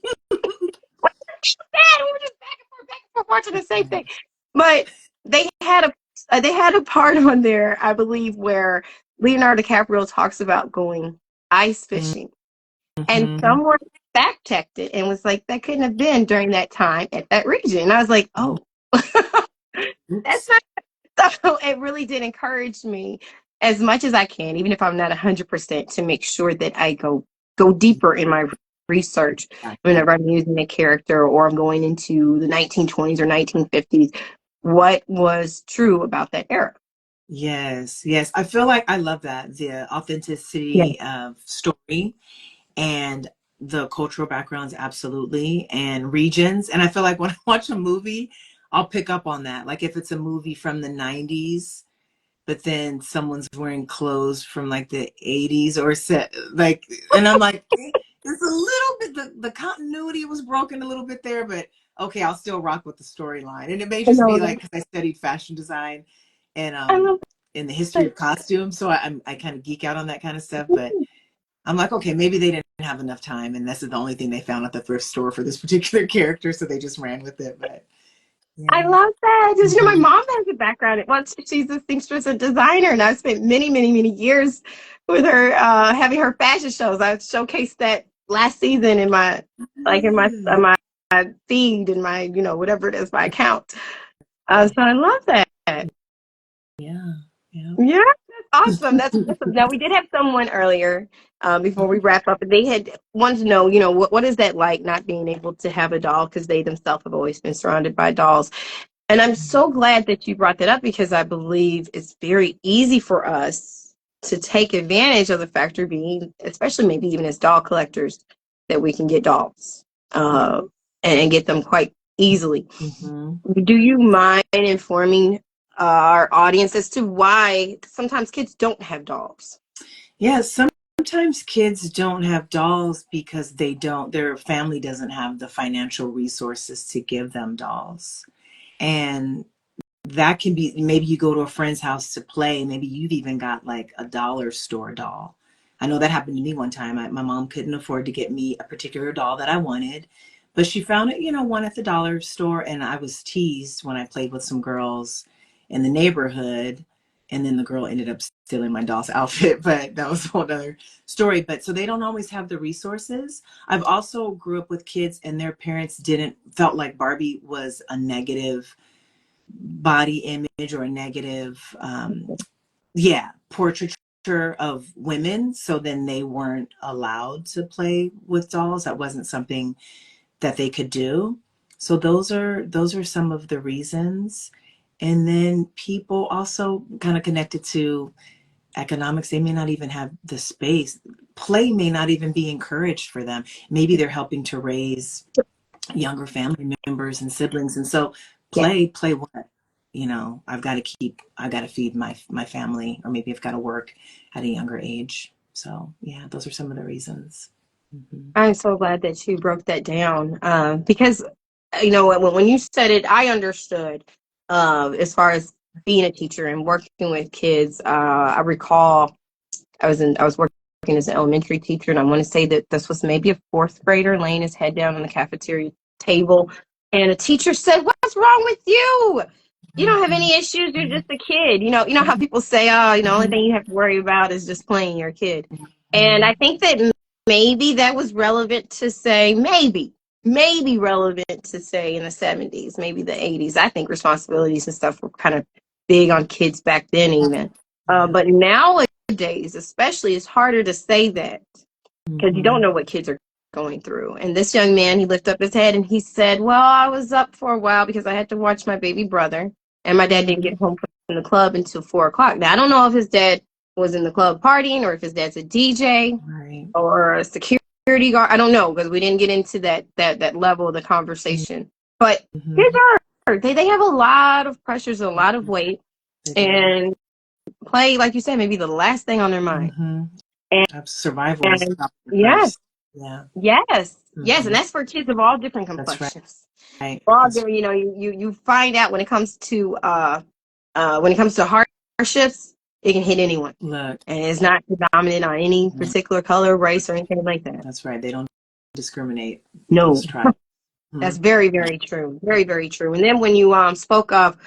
were just back and forth, watching the same thing. But they had a part on there, I believe, where Leonardo DiCaprio talks about going ice fishing, and Mm-hmm. someone fact checked it and was like, that couldn't have been during that time at that region. And I was like, oh, that's Oops. not. So it really did encourage me as much as I can, even if I'm not 100%, to make sure that I go deeper in my research whenever I'm using a character or I'm going into the 1920s or 1950s. What was true about that era? Yes, yes. I feel like I love that, the Yeah. authenticity of story and the cultural backgrounds, absolutely, and regions. And I feel like when I watch a movie, I'll pick up on that. Like if it's a movie from the 90s, but then someone's wearing clothes from like the 80s or set like, and I'm like, it's a little bit, the continuity was broken a little bit there, but okay, I'll still rock with the storyline. And it may I just know be that. like, because I studied fashion design and I love in the history that. of costumes, so I kind of geek out on that kind of stuff. But I'm like, okay, maybe they didn't have enough time, and this is the only thing they found at the thrift store for this particular character, so they just ran with it. But I yeah. love that. Because, my Mhm. mom has a background. Well, she's a seamstress and designer, and I've spent many, many, many years with her, having her fashion shows. I showcased that last season in my, like Yes. my feed and my, whatever it is, my account. So I love that. Yeah. Yeah. Yeah, that's awesome. That's awesome. Now we did have someone earlier, before we wrap up, and they had wanted to know, what is that like not being able to have a doll because they themselves have always been surrounded by dolls. And I'm so glad that you brought that up because I believe it's very easy for us to take advantage of the factor being, especially maybe even as doll collectors, that we can get dolls, Yeah. and get them quite easily. Hmm. Do you mind informing our audience as to why sometimes kids don't have dolls? Yeah. Sometimes kids don't have dolls because their family doesn't have the financial resources to give them dolls. And that can be, maybe you go to a friend's house to play. Maybe you've even got like a dollar store doll. I know that happened to me one time. My mom couldn't afford to get me a particular doll that I wanted, but she found it, one at the dollar store. And I was teased when I played with some girls in the neighborhood. And then the girl ended up stealing my doll's outfit, but that was a whole other story. But so they don't always have the resources. I've also grew up with kids and their parents felt like Barbie was a negative body image or a negative portraiture of women, so then they weren't allowed to play with dolls. That wasn't something that they could do. So those are some of the reasons. And then people also kind of connected to economics. They may not even have the space. Play may not even be encouraged for them. Maybe they're helping to raise younger family members and siblings, and so Yeah. play what, I've got to feed my family, or maybe I've got to work at a younger age. So yeah, those are some of the reasons. Hmm. I'm so glad that you broke that down, because you know, when you said it, I understood. As far as being a teacher and working with kids, I recall I was working as an elementary teacher, and I want to say that this was maybe a fourth grader laying his head down on the cafeteria table, and a teacher said, "What's wrong with you? You don't have any issues. You're just a kid." You know how people say, "Oh, you know, only thing you have to worry about is just playing. You're a kid." And I think that maybe that was relevant to say, maybe relevant to say in the 70s, maybe the 80s. I think responsibilities and stuff were kind of big on kids back then, even. But nowadays, especially, it's harder to say that because you don't know what kids are going through. And this young man, he lifted up his head and he said, "Well, I was up for a while because I had to watch my baby brother, and my dad didn't get home from the club until 4 o'clock." Now, I don't know if his dad was in the club partying or if his dad's a DJ or a security guard. I don't know, because we didn't get into that level of the conversation. But kids they have a lot of pressures, a lot of weight, and play, like you said, maybe the last thing on their mind. And survival is yes, yeah. yes, and that's for kids of all different complexions. Right. All different, you know, you find out when it comes to hardships, it can hit anyone. Look, and it's not dominant on any particular color, race, or anything like that. That's right. They don't discriminate. No, that's very, very true. Very, very true. And then when you spoke of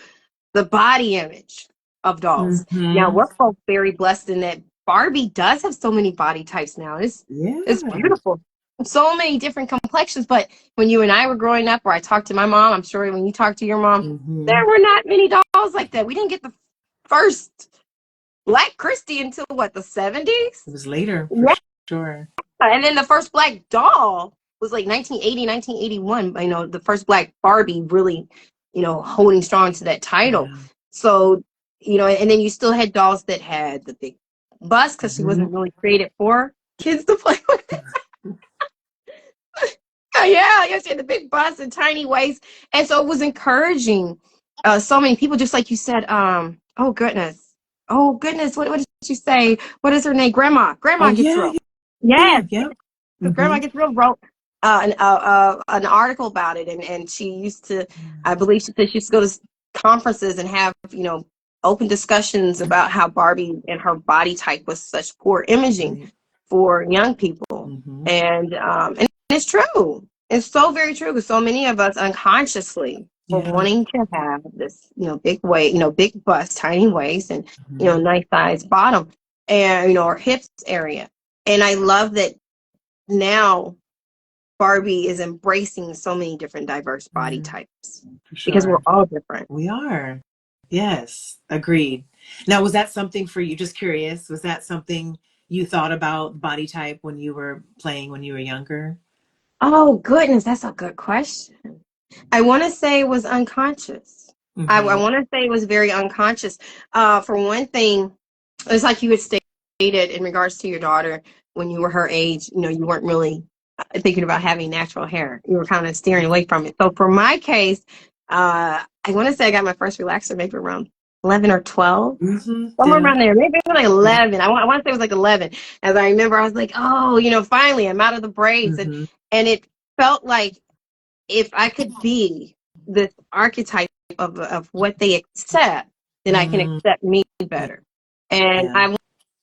the body image of dolls, now we're both very blessed in that Barbie does have so many body types now. It's beautiful. So many different complexions. But when you and I were growing up, or I talked to my mom, I'm sure when you talked to your mom, there were not many dolls like that. We didn't get the first Black Christie until what, the 70s? It was later, for sure. And then the first Black doll was like 1980, 1981. You know, the first Black Barbie really, you know, holding strong to that title. So, you know, and then you still had dolls that had the big bust because she wasn't really created for kids to play with. Yeah, she had the big bust and tiny waist. And so it was encouraging so many people, just like you said, oh goodness, what did you say? What is her name? Grandma Gets Real. Yes. Grandma Gets Real wrote an article about it, and she used to, I believe she said she used to go to conferences and have, you know, open discussions about how Barbie and her body type was such poor imaging for young people. And it's true. It's so very true, because so many of us unconsciously were wanting to have this, you know, big waist, you know, big bust, tiny waist, and, you know, nice size bottom, and, you know, our hips area. And I love that now Barbie is embracing so many different diverse body types, because we're all different. We are. Yes, agreed. Now, was that something for you? Just curious, was that something you thought about, body type, when you were playing when you were younger? Oh, goodness, that's a good question. I want to say it was unconscious. I want to say it was very unconscious. For one thing, it's like you had stated in regards to your daughter, when you were her age, you know, you weren't really thinking about having natural hair. You were kind of steering away from it. So for my case, I want to say I got my first relaxer maybe around 11 or 12, somewhere around there, maybe like 11. I want to say it was like 11. As I remember, I was like, oh, you know, finally I'm out of the braids. And it felt like if I could be this archetype of what they accept, then I can accept me better. And I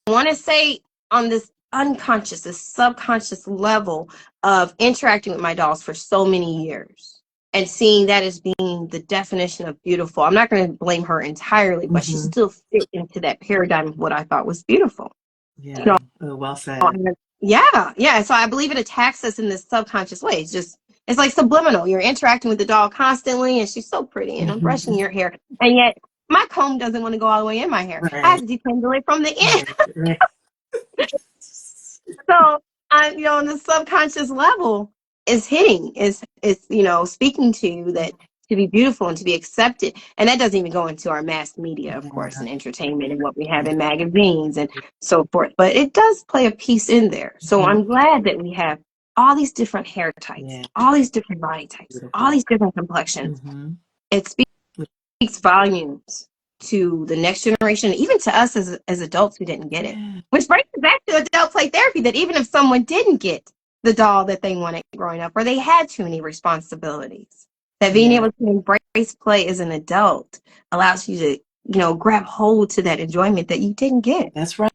want to say, on this unconscious, this subconscious level of interacting with my dolls for so many years, and seeing that as being the definition of beautiful. I'm not going to blame her entirely, but she still fit into that paradigm of what I thought was beautiful. Yeah, you know? Well said. Yeah. So I believe it attacks us in this subconscious way. It's like subliminal. You're interacting with the doll constantly, and she's so pretty, and I'm brushing your hair, and yet my comb doesn't want to go all the way in my hair. I have to detangle it from the end. So, you know, on the subconscious level, is hitting, is you know, speaking to you that to be beautiful and to be accepted. And that doesn't even go into our mass media, of course, and entertainment and what we have in magazines and so forth. But it does play a piece in there. So I'm glad that we have all these different hair types, all these different body types, all these different complexions. It speaks volumes to the next generation, even to us as adults who didn't get it. Which brings us back to adult play therapy, that even if someone didn't get the doll that they wanted growing up, or they had too many responsibilities, that being Yeah, able to embrace play as an adult allows you to, grab hold to that enjoyment that you didn't get. that's right.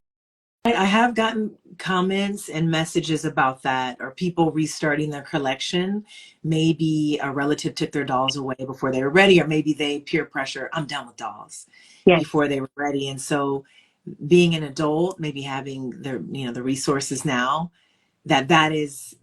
I have gotten comments and messages about that, or people restarting their collection. Maybe a relative took their dolls away before they were ready, or maybe they peer pressure, I'm done with dolls, Yes. before they were ready. And so being an adult, maybe having the resources now, that is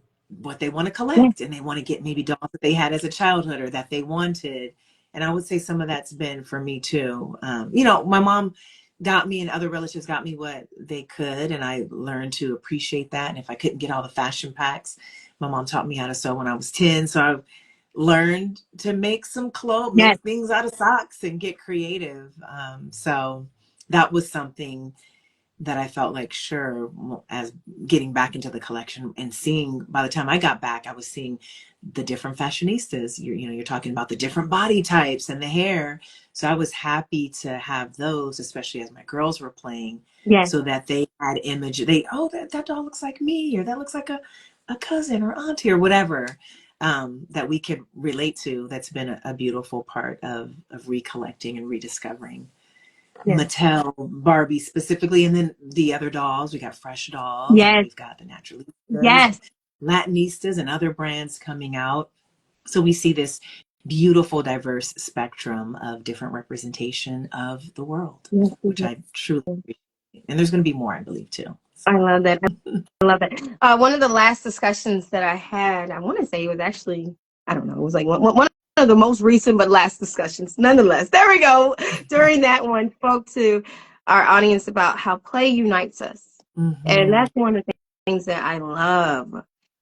what they want to Yes. collect, and they want to get maybe dolls that they had as a childhood or that they wanted. And I would say some of that's been for me too. My mom got me and other relatives got me what they could, and I learned to appreciate that. And if I couldn't get all the fashion packs, my mom taught me how to sew when I was 10, so I learned to make some clothes, Yes. make things out of socks and get creative. So that was something that I felt like, sure, as getting back into the collection and seeing, by the time I got back, I was seeing the different fashionistas. You're talking about the different body types and the hair. So I was happy to have those, especially as my girls were playing, Yes. so that they had image. That doll looks like me, or that looks like a cousin or auntie or whatever, that we could relate to. That's been a beautiful part of recollecting and rediscovering Yes. Mattel, Barbie specifically, and then the other dolls. We got fresh dolls, and Yes. we've got the Naturalistas and Yes. Latinistas and other brands coming out. So we see this beautiful, diverse spectrum of different representation of the world, Yes. which I truly appreciate. And there's going to be more, I believe, too. I love that. I love that. One of the last discussions that I had, I want to say it was actually, I don't know, it was like one of the most recent but last discussions. Nonetheless, there we go. During that one, spoke to our audience about how play unites us. And Mm-hmm. that's one of the things that I love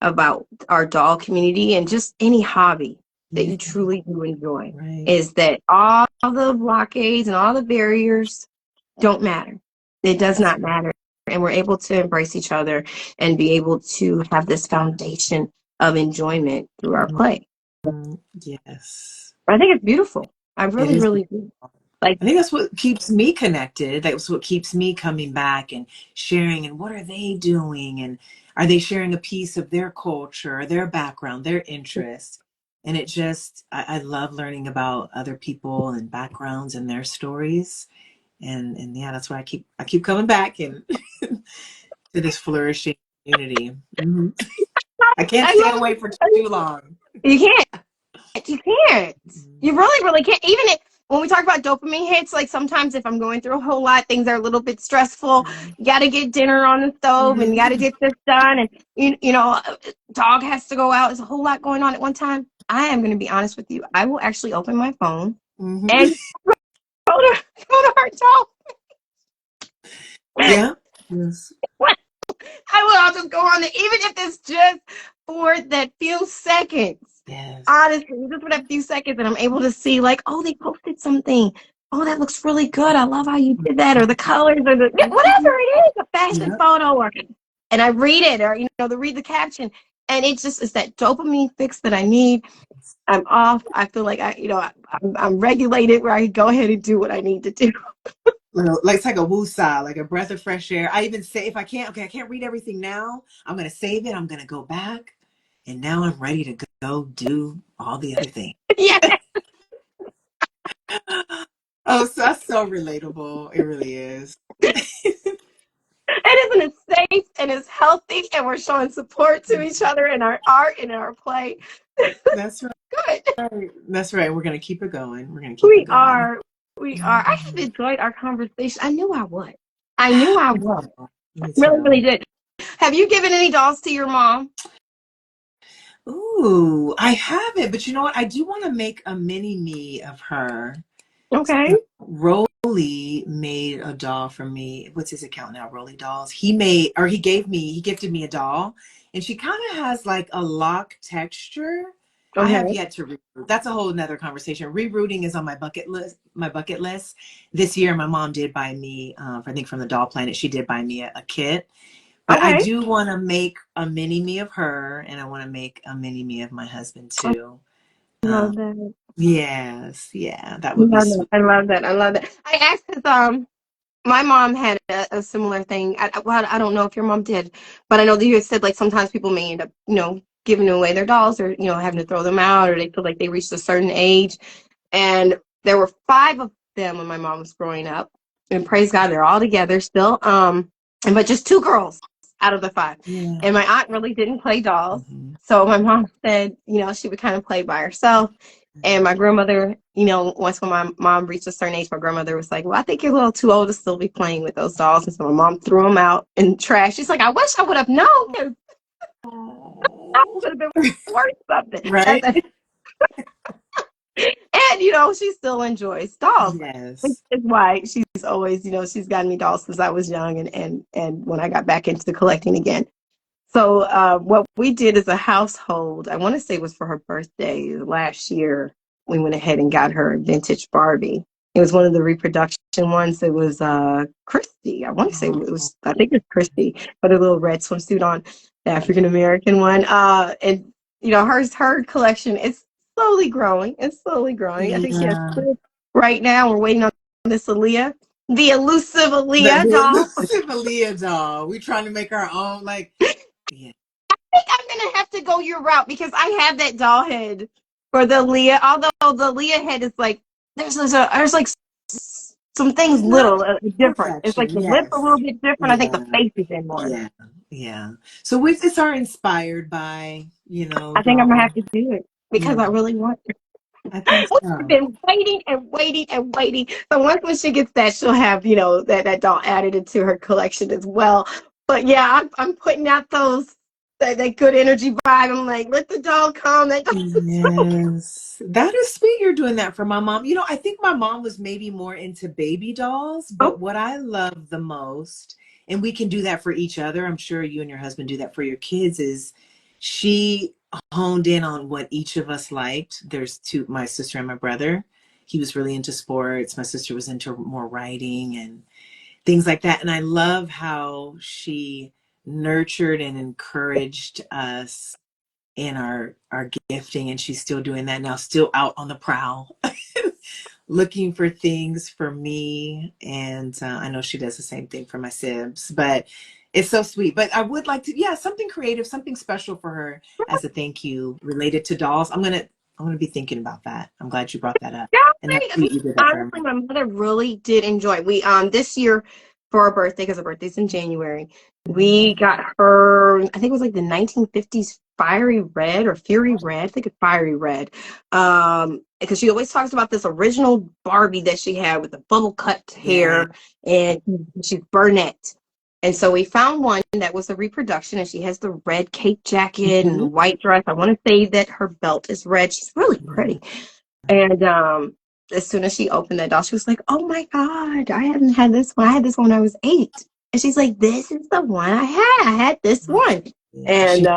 about our doll community and just any hobby that Yeah, you truly do enjoy right. is that all the blockades and all the barriers don't matter. It does That's not right. matter. And we're able to embrace each other and be able to have this foundation of enjoyment through our play. Mhm. Yes. I think it's beautiful. I It really, is. really do. Like, I think that's what keeps me connected. That's what keeps me coming back and sharing. And what are they doing? And are they sharing a piece of their culture, their background, their interests? And I love learning about other people and backgrounds and their stories. And yeah, that's why I keep coming back and to this flourishing community. hmm I can't I stay love away for it. too long. You can't. You can't. Mhm. You really, really can't. Even if, when we talk about dopamine hits, like sometimes if I'm going through a whole lot, things are a little bit stressful. You got to get dinner on the stove and you got to Mhm. get this done. And, dog has to go out. There's a whole lot going on at one time. I am going to be honest with you. I will actually open my phone Mhm. and go to our dog. Yeah. Yes. I'll just go on it, even if it's just for that few seconds. Yes. Honestly, just for that few seconds, and I'm able to see, like, oh, they posted something. Oh, that looks really good. I love how you did that, or the colors, or the whatever it is, a fashion Yep. photo, and I read it, or read the caption, and it's that dopamine fix that I need. I'm off. I feel like I'm regulated where I can go ahead and do what I need to do. Like it's like a woosah, like a breath of fresh air. I even say if I can't, okay, I can't read everything now. I'm gonna save it. I'm gonna go back, and now I'm ready to go do all the other things. Yeah, Oh, so that's so relatable. It really is. and isn't it safe and it's healthy, and we're showing support to each other in our art and in our play. That's Good. right. That's right. We're gonna keep it going. We're gonna keep it We going. are. We are. I have enjoyed our conversation. I knew I would. I knew I Me would. too. Me Really, really too. did. Have you given any dolls to your mom? Ooh, I haven't, but you know what? I do want to make a mini me of her. Okay. So Rolly made a doll for me. What's his account now? Rolly Dolls. He gifted me a doll, and she kind of has like a lock texture. I have Okay. yet to reroot. That's a whole nother conversation. Rerouting is on my bucket list. My bucket list. This year, my mom did buy me, I think from the Doll Planet, she did buy me a kit. But I Okay. do want to make a mini me of her, and I want to make a mini me of my husband I too. love that. Yes, yeah, that I would be love that. sweet. I love that. I love that. I asked because my mom had a similar thing. Well, I don't know if your mom did, but I know that you had said like sometimes people may end up giving away their dolls, or having to throw them out, or they feel like they reached a certain age. And there were 5 of them when my mom was growing up, and praise God, they're all together still. But just 2 girls out of the 5. Yeah. And my aunt really didn't play dolls, Mm-hmm. so my mom said, she would kind of play by herself. And my grandmother, once when my mom reached a certain age, my grandmother was like, well, I think you're a little too old to still be playing with those dolls. And so my mom threw them out in trash. She's like, I wish I would have known. That would have been worth something. Right? And, she still enjoys dolls. Yes. Which is why she's always, she's gotten me dolls since I was young, and when I got back into the collecting again. So what we did as a household, I want to say it was for her birthday last year, we went ahead and got her a vintage Barbie. It was one of the reproduction ones. It was Christy. I want to say I think it's Christy, but a little red swimsuit on, the African American one. And her collection is slowly growing. It's slowly growing. Yeah. I think she has 2 right now. We're waiting on this Aaliyah, the elusive Aaliyah The doll. elusive Aaliyah doll. We're trying to make our own, yeah. I think I'm gonna have to go your route, because I have that doll head for the Leah. Although the Leah head is like there's like some things different. It's like Perfection. the lip a Yes. little bit different. I think Yeah. the face is in more. Yeah. Yeah. So it's our inspired by, I think I'm gonna doll. have to do it because I really want it. I think We've so. been waiting and waiting and waiting. So once when she gets that, she'll have that doll added into her collection as well. But yeah, I'm putting out that good energy vibe. I'm like, let the doll come. That doll Yes. That is sweet you're doing that for my mom. I think my mom was maybe more into baby dolls, but what I love the most, and we can do that for each other, I'm sure you and your husband do that for your kids, is she honed in on what each of us liked. There's 2, my sister and my brother. He was really into sports. My sister was into more writing and things like that. And I love how she nurtured and encouraged us in our gifting, and she's still doing that now, still out on the prowl looking for things for me. And I know she does the same thing for my sibs, but it's so sweet. But I would like to, something creative, something special for her as a thank you related to dolls. I'm gonna be thinking about that. I'm glad you brought that up. And that's sweet you did that for honestly, her. my mother really did enjoy it. We this year for her birthday, because her birthday's in January, we got her, I think it was like the 1950s fiery red or fury red. I think it's fiery red. Because she always talks about this original Barbie that she had with the bubble cut hair, and she's brunette. And so we found one that was a reproduction, and she has the red cape jacket and the white dress. I want to say that her belt is red. She's really pretty. And as soon as she opened that doll, she was like, oh my God, I haven't had this one. I had this one when I was 8. And she's like, this is the one I had. I had this one. And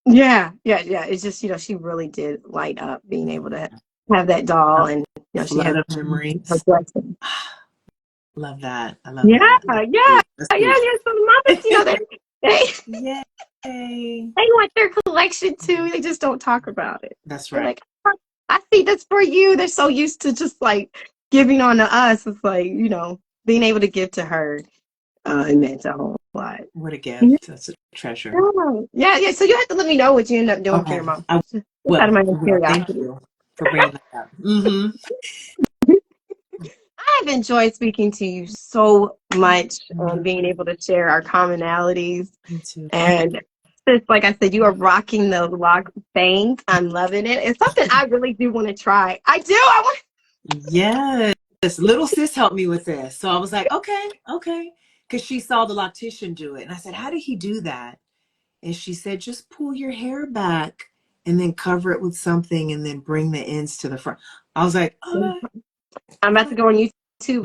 It's just, she really did light up being able to have that doll. And, she had of memories. her blessing. Love that. I love that. Yeah. So mamas, they want their collection too. They just don't talk about it. That's They're right. like, I see that's for you. They're so used to just like giving on to us. It's like, being able to give to her, it meant a whole lot. What a gift. That's a treasure. Yeah. So you have to let me know what you end up doing for your mom. I will. Out of my Thank you for bringing that up. I've enjoyed speaking to you so much, being able to share our commonalities. Me too. And just like I said, you are rocking the lock bangs. I'm loving it. It's something I really do want to try. I do. Yes. Little sis helped me with this. So I was like, okay. Because she saw the loctician do it. And I said, how did he do that? And she said, just pull your hair back and then cover it with something and then bring the ends to the front. I was like, oh. I'm about to go on YouTube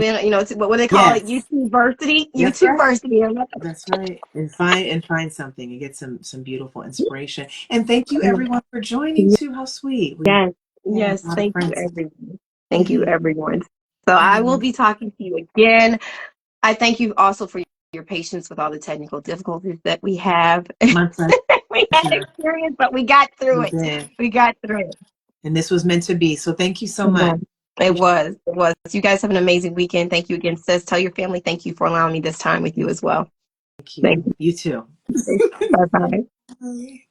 and, what do they call it? YouTubeversity. YouTubeversity. That's right. And find something and get some beautiful inspiration. And thank you everyone for joining too. How sweet. Yes. Thank you, everyone. Thank you, everyone. So I will be talking to you again. I thank you also for your patience with all the technical difficulties that we have. My pleasure. We had experience, but we got through it. We got through it. And this was meant to be. So thank you so much. It was. You guys have an amazing weekend. Thank you again, sis. Tell your family thank you for allowing me this time with you as well. Thank you. You too. Bye-bye. Bye.